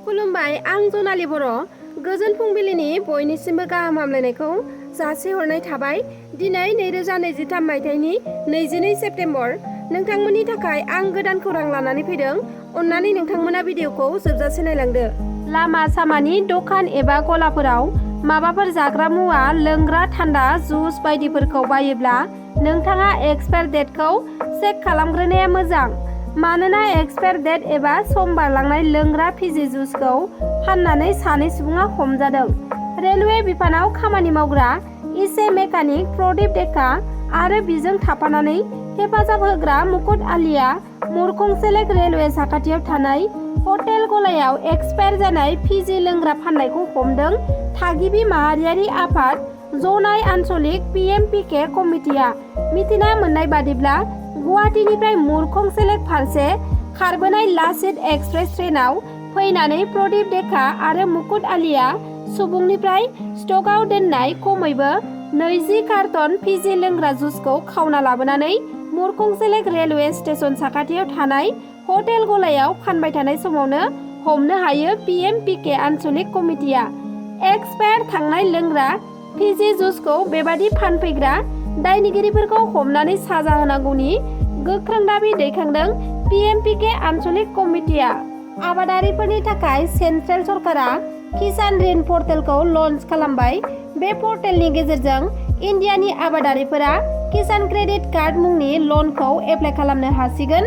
खुलुमबाय, आं जनालि बर'। गोजोन फुंबिलिनि बयनिसिमबो गाहाम हामलायनायखौ जासिहरनाय थाबाय। दिनै 2023 मायथाइनि 22 सेप्तेम्बर। नोंथांमोननि थाखाय आं गोदान खौरां लानानै फैदों। अन्नानै नोंथांमोना भिडिअखौ जोबजासे नायलांदो। लामा सामानि दखान एबा गलाफोराव माबाफोर जाग्रा मुवा, लोंग्रा थान्दा जुस बायदिफोरखौ बायोब्ला नोंथाङा एक्सपायार डेटखौ चेक खालामग्रोनाया मोजां। मानोना एक्सपायार डेट एबा सम बारलांनाय लोंग्रा फिजी जुसखौ फाननानै सानै सुबुङा हमजादों। रेलवे बिफानाव खामानि मावग्रा इसे मेकानिक प्रदीप डेका आरो बिजों थाफानानै हेफाजाब होग्रा मुकुट आलीया मुरखंसेलेक रेलवे साखाथियाव थानाय हटेल गलायाव एक्सपायार जानाय फिजी लोंग्रा फाननायखौ हमदों। थागिबि माहारियारि आफाद जनाय आन्सलिक PMPK कमिटिया मिथिना मोननाय बादिब्ला गुवाहाटीनिफ्राय मुरखंसेलेक फारसे खारबोनाय लाचित एक्सप्रेस ट्रेनाव फैनानै प्रदीप डेका आरो मुकुट आलीया सुबुंनिफ्राय स्टकआव दोननाय खमैबो 20 कार्टन फिजी लोंग्रा जुसखौ खावना लाबोनानै मुरखंसेलेक रेलवे स्टेशन साखाथियाव थानाय हटेल गलायाव फानबाय थानाय समावनो हमनो हायो PMPK आन्सलिक कमिटिया। एक्सपायार थांनाय लोंग्रा फिजी जुसखौ बेबादि फानफैग्रा दायनिगिरिफोरखौ हमनानै साजा होनांगौनि गोख्रों दाबि दैखांदों PMPK आन्सलिक कमिटिया। आबादारिफोरनि थाखाय सेन्ट्रेल सरकारा किसान ऋण पर्टेलखौ लन्च खालामबाय। बे पर्टेलनि गेजेरजों इन्डियानि आबादारिफोरा किसान क्रेडिट कार्ड मुंनि लनखौ एप्लाइ खालामनो हासिगोन।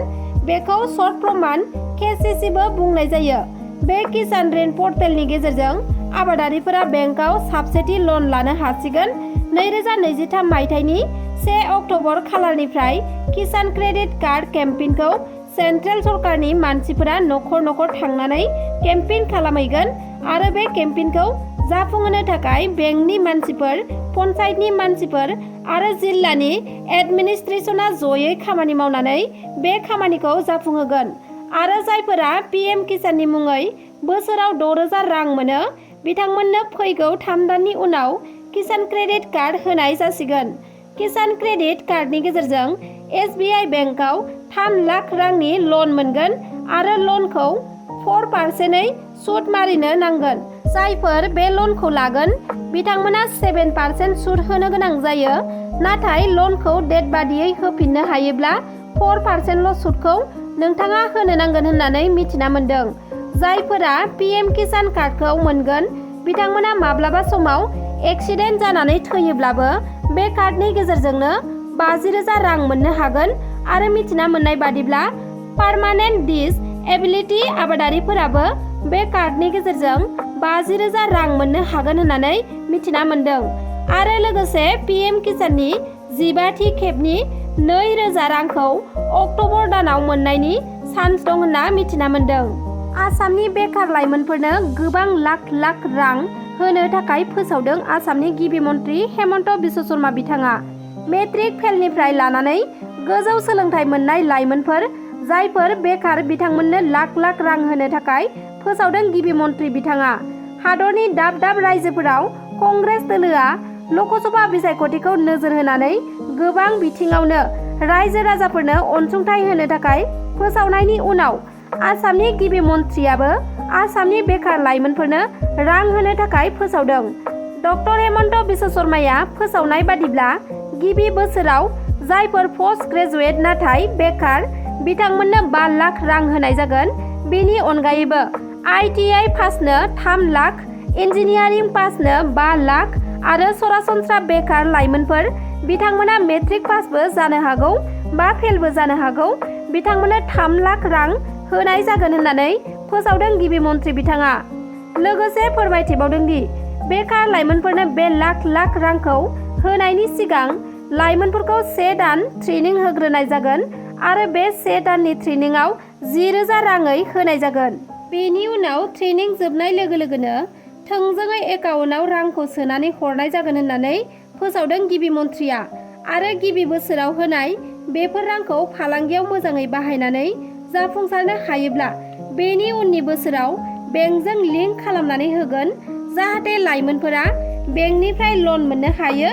बेखौ सर्ट प्रमान KCCबो बुंनाय जायो। बे किसान ऋण पर्टेलनि गेजेरजों आबादारिफोरा बेंकआव साबसिडी लन लानो हासिगोन। 2023 मायथाइनि 1 अक्ट'बर खालारनिफ्राय किसान क्रेडिट कार्ड केम्पेइनखौ सेन्ट्रेल सरकारनि मानसिफोरा नखर नखर थांनानै केम्पेइन खालामहैगोन आरो बे केम्पेइनखौ जाफुंहोनो थाखाय बेंकनि मानसिफोर, पन्चायतनि मानसिफोर आरो जिल्लानि एडमिनिस्ट्रेशना जयै खामानि मावनानै बे खामानिखौ जाफुंहोगोन। आरो जायफोरा PM किसाननि मुङै बोसोराव 6,000 रां मोनो बिथांमोननो फैगौ 3 दाननि उनाव किसान क्रेडिट कार्ड होनाय जासिगोन। किसान क्रेडिट कार्डनि गेजेरजों SBI बेंकआव 3 लाख रांनि लन मोनगोन आरो लनखौ 4% सुद मारिनो नांगोन। जायफोर बे लनखौ लागोन बिथांमोना 7% सुद होनो गोनां जायो। नाथाय लनखौ डेट बादियै होफिननो हायोब्ला 4%ल' सुदखौ नोंथाङा होनो नांगोन होननानै मिथिना मोन्दों। जायफोरा PM किसान कार्डखौ मोनगोन बिथांमोना माब्लाबा समाव एक्सिडेन्ट जानानै थैयोब्लाबो बे कार्डनि गेजेरजोंनो 50,000 रां मोननो हागोन। आरो मिथिना मोननाय बादिब्ला पार्मानेन्ट डिसएबिलिटि आबादारिफोराबो बे कार्डनि गेजेरजों 50,000 रां मोननो हागोन होननानै मिथिना मोन्दों। आरो लोगोसे PM किसाननि 15थि खेबनि 2,000 रांखौ अक्ट'बर दानाव मोननायनि चान्स दं होनना मिथिना मोन्दों। आसामनि बेकार लाइमोनफोरनो गोबां लाख लाख रां होनो थाखाय फोसावदों आसामनि गिबि मन्त्रि हेमन्त बिश्व शर्मा बिथाङा। मेट्रिक फेलनिफ्राय लानानै गोजौ सोलोंथाइ मोननाय लाइमोनफोर जायफोर बेकार बिथांमोननो लाख लाख रां होनो थाखाय फोसावदों गिबि मन्त्रि बिथाङा। हादरनि दाब दाब रायजोफोराव कंग्रेस दोलोआ लकसभा बिसायख'थिखौ नोजोर होनानै गोबां बिथिङावनो रायजो राजाफोरनो अनसुंथाइ होनो थाखाय फोसावनायनि उनाव आसामनि गिबि मन्थ्रियाबो आसामनि बेकार लाइमोनफोरनो रां होनो थाखाय फोसावदों। डक्टर हेमन्त बिश्व शर्माया फोसावनाय बादिब्ला गिबि बोसोराव जायफोर पस्ट ग्रेजुवेट नाथाय बेकार बिथांमोननो 5 लाख रां होनाय जागोन। बेनि अनगायैबो ITI पासनो 3 लाख, इन्जिनियारिं पासनो 5 लाख आरो सरासनस्रा बेकार लाइमोनफोर बिथांमोना मेट्रिक पासबो जानो हागौ बा फेलबो जानो हागौ बिथांमोननो 3 लाख रां होनाय जागोन होननानै फोसावदों गिबि मन्त्रि बिथाङा। लोगोसे फोरमायथिबावदों दि बेकार लाइमोनफोरनो बे लाख लाख रांखौ होनायनि सिगां लाइमोनफोरखौ 1 दान ट्रेनिं होग्रोनाय जागोन आरो बे 1 दाननि ट्रेनिंआव 10,000 राङै होनाय जागोन। बेनि उनाव ट्रेनिं जोबनाय लोगो लोगोनो थोंजोङै एकाउन्टआव रांखौ सोनानै हरनाय जागोन होननानै फोसावदों गिबि मन्थ्रिया। आरो गिबि बोसोराव होनाय बेफोर रांखौ फालांगियाव मोजाङै बाहायनानै जाफुंसारनो हायोब्ला बेनि उननि बोसोराव बेंकजों लिंक खालामनानै होगोन जाहाथे लाइमोनफोरा बेंकनिफ्राय लन मोननो हायो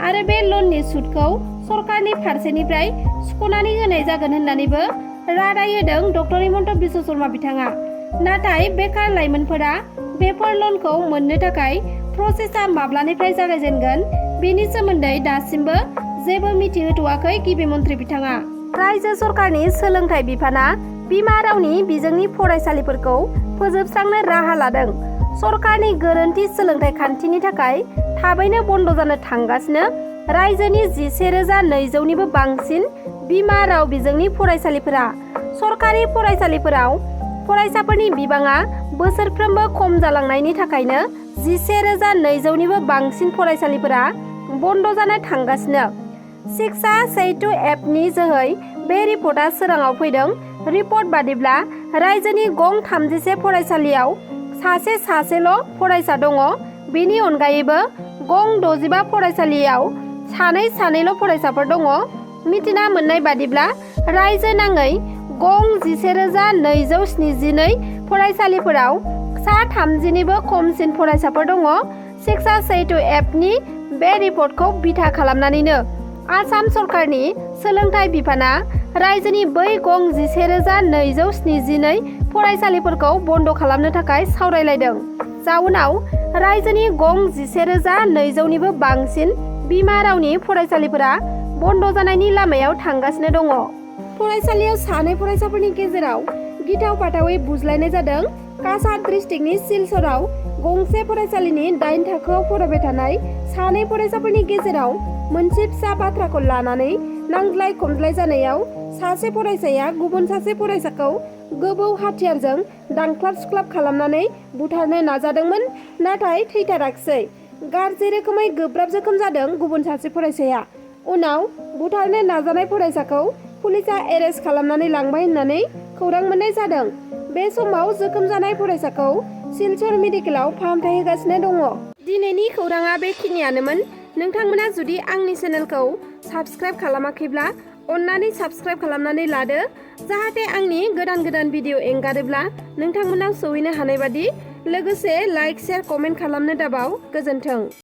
आरो बे लननि सुदखौ सरकारनि फारसेनिफ्राय सुख'नानै होनाय जागोन होननानैबो रादाय होदों डक्टर हेमन्त बिश्व शर्मा बिथाङा। नाथाय बेकार लाइमोनफोरा बेफोर लनखौ मोननो थाखाय प्रसेसा माब्लानिफ्राय जागायजेनगोन बेनि सोमोन्दै दासिमबो जेबो मिथिहोथ'वाखै गिबि मन्थ्रि बिथाङा। रायजो सरकारनि सोलोंथाइ बिफाना बिमा रावनि बिजोंनि फरायसालिफोरखौ फोजोबस्रांनो राहा लादों। सरकारनि गोरोन्थि सोलोंथाइ खान्थिनि थाखाय थाबैनो बन्द जानो थांगासिनो रायजोनि 11,200निबो बांसिन बिमा राव बिजोंनि फरायसालिफोरा। सरकारि फरायसालिफोराव फरायसाफोरनि बिबाङा बोसोरफ्रोमबो खम जालांनायनि थाखायनो 11,200निबो बांसिन फरायसालिफोरा बन्द जानो थांगासिनो। शिक्षा सेतु एपनि जोहै बे रिपर्टआ सोराङाव फैदों। रिपर्ट बादिब्ला रायजोनि गं 31 फरायसालियाव सासेल' फरायसा दङ। बेनि अनगायैबो गं 65 फरायसालियाव सानैल' फरायसाफोर दङ। मिथिना मोननाय बादिब्ला रायजो नाङै गं 11,272 फरायसालिफोराव 30निबो खमसिन फरायसाफोर दङ। शिक्षा सेतु एपनि बे रिपर्टखौ बिथा खालामनानैनो आसाम सरकारनि सोलोंथाइ बिफाना रायजोनि बै गं 11,272 फरायसालिफोरखौ बन्द खालामनो थाखाय सावरायलायदों। जाउनाव रायजोनि गं 11,200निबो बांसिन बिमा रावनि फरायसालिफोरा बन्द जानायनि लामायाव थांगासिनो दङ। फरायसालियाव सानै फरायसाफोरनि गेजेराव गिथाव बाथावै बुज्लायनाय जादों। काछार डिस्ट्रिक्टनि सिलचराव गंसे फरायसालिनि 8 थाखोआव फरायबाय थानाय सानै फरायसाफोरनि गेजेराव मोनसे फिसा बाथ्राखौ लानानै नांज्लाय खमज्लाय जानायाव सासे फरायसाया गुबुन सासे फरायसाखौ गोबौ हाथियारजों दानख्लाब सुख्लाब खालामनानै बुथारनो नाजादोंमोन, नाथाय थैथाराखिसै। गाज्रि रोखोमै गोब्राब जोखोम जादों गुबुन सासे फरायसाया। उनाव बुथारनो नाजानाय फरायसाखौ पुलिसा एरेस्ट खालामनानै लांबाय होननानै खौरां मोननाय जादों। बे समाव जोखोम जानाय फरायसाखौ सिलचर मेडिकेलाव फाहामथाय होगासिनो दङ। दिनैनि खौराङा बेखिनियानोमोन। नोंथांमोना जुदि आंनि चेनेलखौ साबस्क्राइब खालामाखैब्ला अन्नानै साबस्क्राइब खालामनानै लादो, जाहाथे आंनि गोदान भिडिअ एंगारोब्ला नोंथांमोनाव सौहैनो हानाय बादि। लोगोसे लाइक, शेयार, कमेन्ट खालामनो दाबाव। गोजोन्थों।